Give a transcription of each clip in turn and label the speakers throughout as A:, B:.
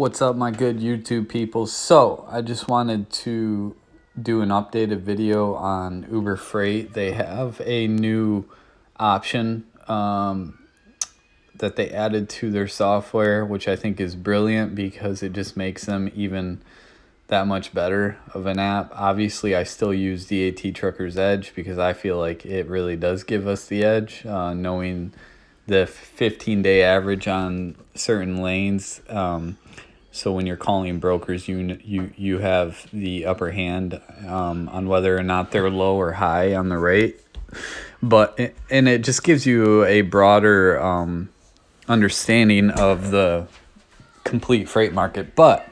A: What's up, my good YouTube people? So I just wanted to do an updated video on Uber Freight. They have a new option that they added to their software, which I think is brilliant because it just makes them even that much better of an app. Obviously, I still use DAT TruckersEdge because I feel like it really does give us the edge, knowing the 15-day average on certain lanes. So when you're calling brokers, you have the upper hand on whether or not they're low or high on the rate. And it just gives you a broader understanding of the complete freight market. But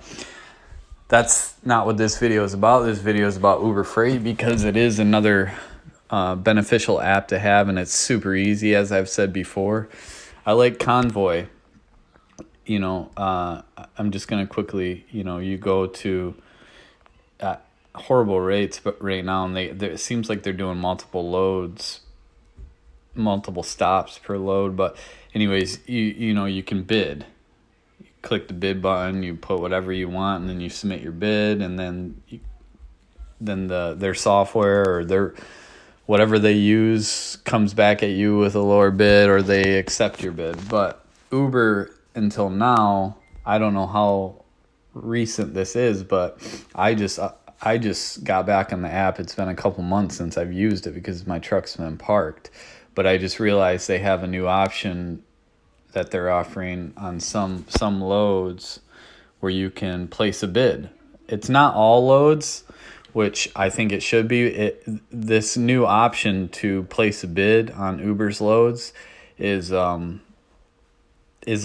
A: that's not what this video is about. This video is about Uber Freight because it is another beneficial app to have, and it's super easy, as I've said before. I like Convoy. I'm just going to quickly, you go to horrible rates, but right now, and it seems like they're doing multiple stops per load. But anyways, you can bid. You click the bid button, you put whatever you want, and then you submit your bid, and then their software or their whatever they use comes back at you with a lower bid, or they accept your bid. But Uber, until now, I don't know how recent this is, but I just got back on the app. It's been a couple months since I've used it because my truck's been parked. But I just realized they have a new option that they're offering on some loads where you can place a bid. It's not all loads, which I think it should be. This new option to place a bid on Uber's loads is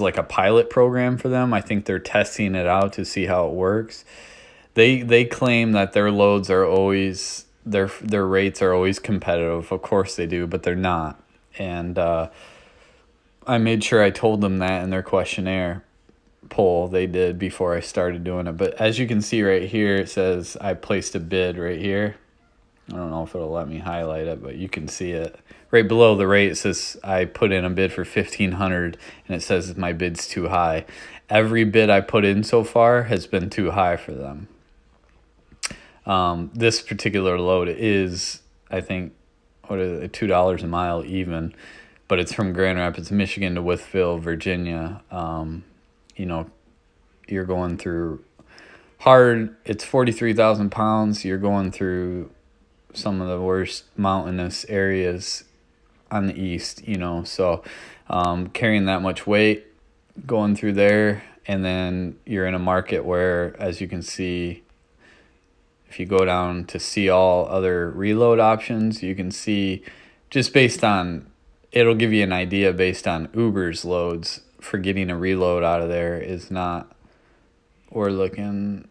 A: like a pilot program for them. I think they're testing it out to see how it works. They claim that their loads are always their rates are always competitive. Of course they do, but they're not. And I made sure I told them that in their questionnaire poll they did before I started doing it. But as you can see right here, it says I placed a bid right here. I don't know if it'll let me highlight it, but you can see it. Right below the rate, it says I put in a bid for $1,500, and it says my bid's too high. Every bid I put in so far has been too high for them. This particular load is, I think, $2 a mile even, but it's from Grand Rapids, Michigan to Wytheville, Virginia. You're going through hard. It's 43,000 pounds. You're going through some of the worst mountainous areas on the east, so carrying that much weight going through there. And then you're in a market where, as you can see, if you go down to see all other reload options, you can see just based on, it'll give you an idea based on Uber's loads for getting a reload out of there is not, we're looking,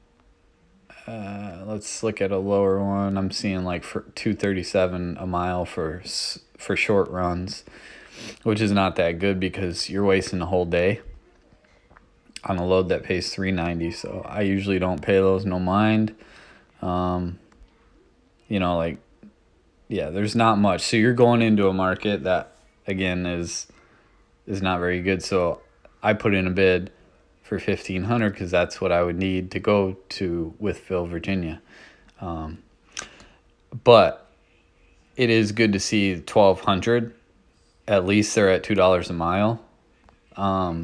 A: let's look at a lower one. I'm seeing like for $237 a mile for short runs, which is not that good because you're wasting a whole day on a load that pays $390. So I usually don't pay those no mind. There's not much. So you're going into a market that, again, is not very good. So I put in a bid for $1,500 because that's what I would need to go to Wytheville, Virginia. But it is good to see $1,200. At least they're at $2 a mile.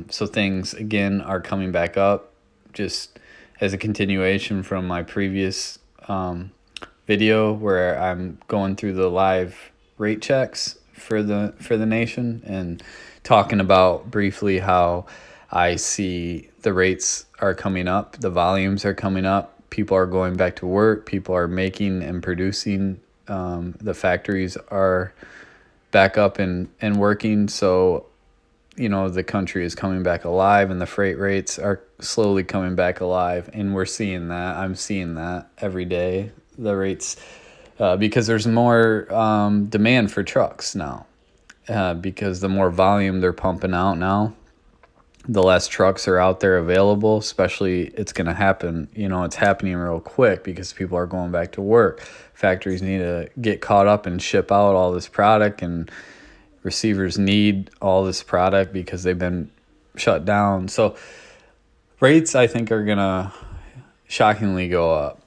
A: So things, again, are coming back up, just as a continuation from my previous video where I'm going through the live rate checks for the nation and talking about briefly how I see the rates are coming up, the volumes are coming up, people are going back to work, people are making and producing, the factories are back up and working. So the country is coming back alive, and the freight rates are slowly coming back alive, and we're seeing that. I'm seeing that every day, the rates, because there's more demand for trucks now, because the more volume they're pumping out now, the less trucks are out there available. Especially, it's going to happen, it's happening real quick because people are going back to work. Factories need to get caught up and ship out all this product, and receivers need all this product because they've been shut down. So rates I think are gonna shockingly go up.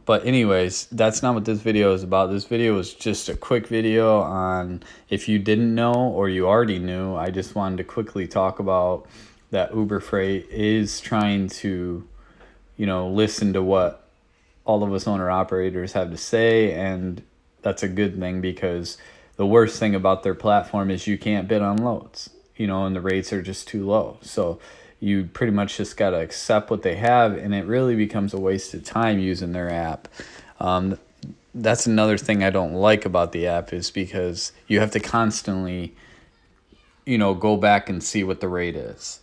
A: But anyways, that's not what this video is about. This video is just a quick video on, if you didn't know or you already knew, I just wanted to quickly talk about that Uber Freight is trying to, listen to what all of us owner operators have to say, and that's a good thing, because the worst thing about their platform is you can't bid on loads, and the rates are just too low. So you pretty much just got to accept what they have, and it really becomes a waste of time using their app. That's another thing I don't like about the app, is because you have to constantly, go back and see what the rate is.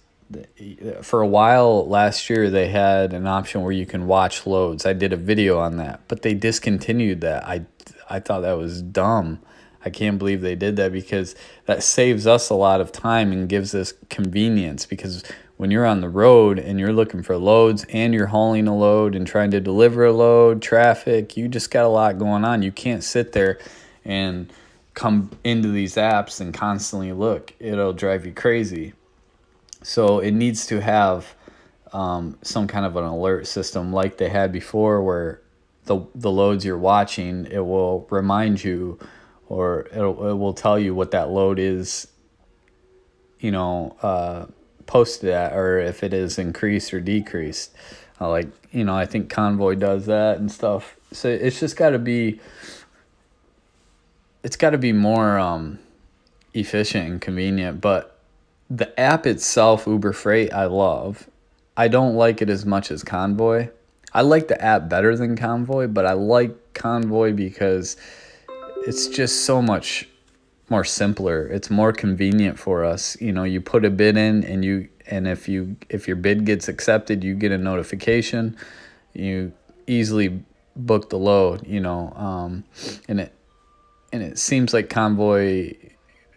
A: For a while last year, they had an option where you can watch loads. I did a video on that, but they discontinued that. I thought that was dumb. I can't believe they did that, because that saves us a lot of time and gives us convenience, because when you're on the road and you're looking for loads and you're hauling a load and trying to deliver a load, traffic, you just got a lot going on. You can't sit there and come into these apps and constantly look. It'll drive you crazy. So it needs to have some kind of an alert system like they had before, where the loads you're watching, it will remind you, or it will tell you what that load is, posted at, or if it is increased or decreased. I think Convoy does that and stuff. So it's just got to be, more efficient and convenient. But the app itself, Uber Freight, I love. I don't like it as much as Convoy. I like the app better than Convoy, but I like Convoy because it's just so much more simpler. It's more convenient for us. You put a bid in, and if your bid gets accepted, you get a notification. You easily book the load. And it seems like Convoy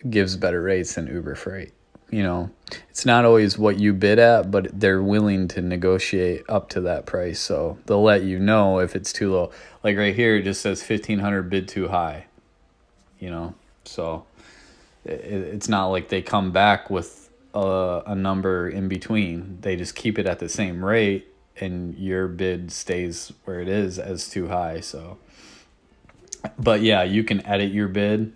A: gives better rates than Uber Freight. It's not always what you bid at, but they're willing to negotiate up to that price. So they'll let you know if it's too low. Like right here, it just says 1,500 bid too high. So it's not like they come back with a number in between. They just keep it at the same rate, and your bid stays where it is as too high. So, but yeah, you can edit your bid,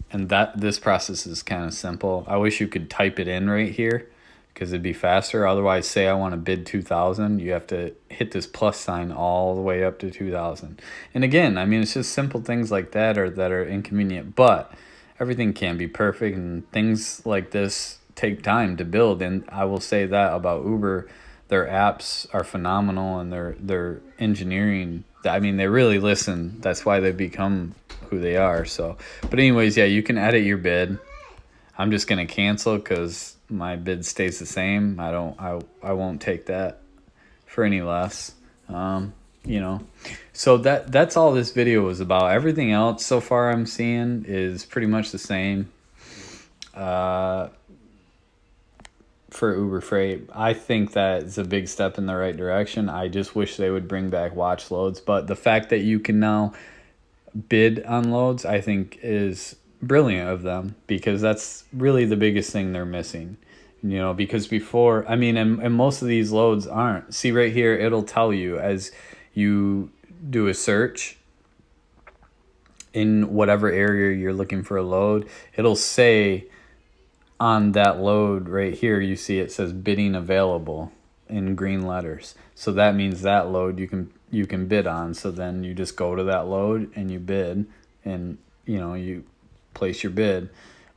A: and that this process is kind of simple. I wish you could type it in right here, because it'd be faster. Otherwise, say I want to bid 2,000, you have to hit this plus sign all the way up to 2,000. And again, it's just simple things like that are inconvenient, but everything can be perfect, and things like this take time to build. And I will say that about Uber, their apps are phenomenal, and their engineering, they really listen. That's why they've become who they are. So, but anyways, yeah, you can edit your bid. I'm just going to cancel because my bid stays the same. I won't take that for any less. So that's all this video was about. Everything else so far I'm seeing is pretty much the same. For Uber Freight, I think that is a big step in the right direction. I just wish they would bring back watch loads. But the fact that you can now bid on loads, I think, is brilliant of them, because that's really the biggest thing they're missing. Because before, and most of these loads aren't. See right here, it'll tell you as you do a search in whatever area you're looking for a load, it'll say on that load right here, you see it says bidding available in green letters. So that means that load you can bid on. So then you just go to that load and you bid, and you place your bid.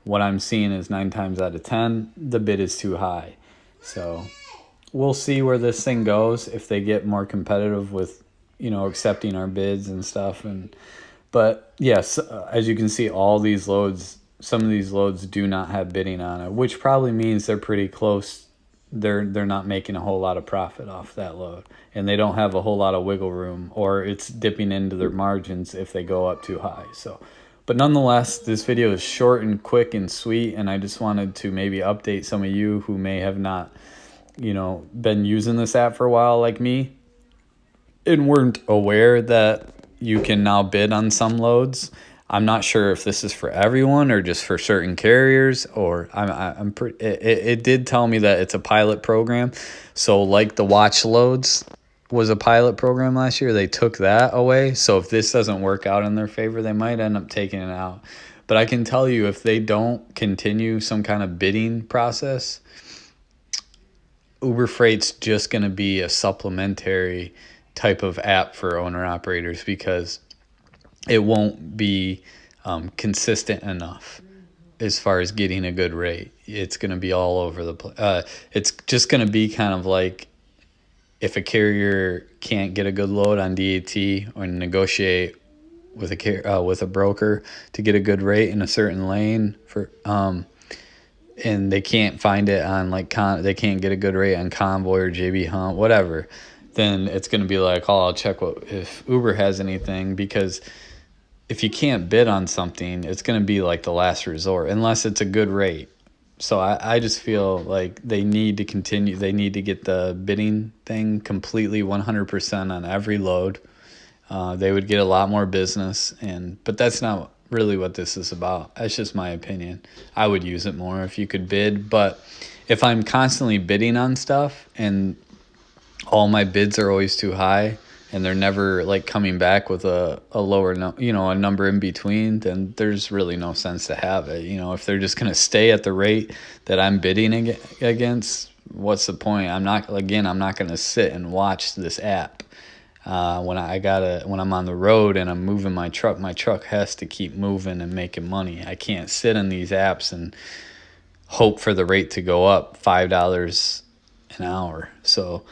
A: What I'm seeing is 9 times out of 10, the bid is too high. So we'll see where this thing goes, if they get more competitive with, accepting our bids and stuff. But yes, as you can see, all these loads, some of these loads do not have bidding on it, which probably means they're pretty close. They're not making a whole lot of profit off that load, and they don't have a whole lot of wiggle room, or it's dipping into their margins if they go up too high. So, but nonetheless, this video is short and quick and sweet, and I just wanted to maybe update some of you who may have not, been using this app for a while like me, and weren't aware that you can now bid on some loads. I'm not sure if this is for everyone or just for certain carriers, or I'm pretty. It did tell me that it's a pilot program, so like the watch loads was a pilot program last year. They took that away. So if this doesn't work out in their favor, they might end up taking it out. But I can tell you, if they don't continue some kind of bidding process, Uber Freight's just going to be a supplementary type of app for owner operators, because it won't be consistent enough as far as getting a good rate. It's going to be all over the place. It's just going to be kind of like, if a carrier can't get a good load on DAT or negotiate with a broker to get a good rate in a certain lane for and they can't find it on like they can't get a good rate on Convoy or JB Hunt, whatever, then it's going to be like, oh, I'll check if Uber has anything, because if you can't bid on something, it's going to be like the last resort unless it's a good rate. So I just feel like they need to continue. They need to get the bidding thing completely 100% on every load. They would get a lot more business, but that's not really what this is about. That's just my opinion. I would use it more if you could bid, but if I'm constantly bidding on stuff and all my bids are always too high and they're never like coming back with a lower a number in between, then there's really no sense to have it. If they're just going to stay at the rate that I'm bidding against, what's the point? I'm not going to sit and watch this app. When I'm on the road and I'm moving my truck has to keep moving and making money. I can't sit in these apps and hope for the rate to go up $5 an hour. So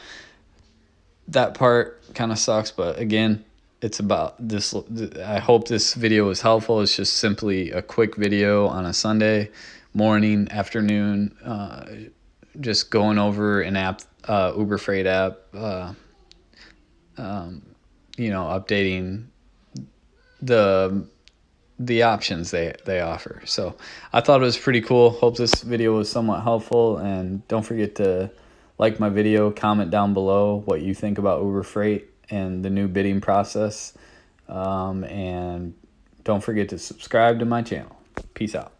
A: that part kind of sucks, but again, it's about this. I hope this video was helpful. It's just simply a quick video on a Sunday morning, afternoon, just going over an app, Uber Freight app, updating the options they offer. So I thought it was pretty cool. Hope this video was somewhat helpful, and don't forget to like my video, comment down below what you think about Uber Freight and the new bidding process, and don't forget to subscribe to my channel. Peace out.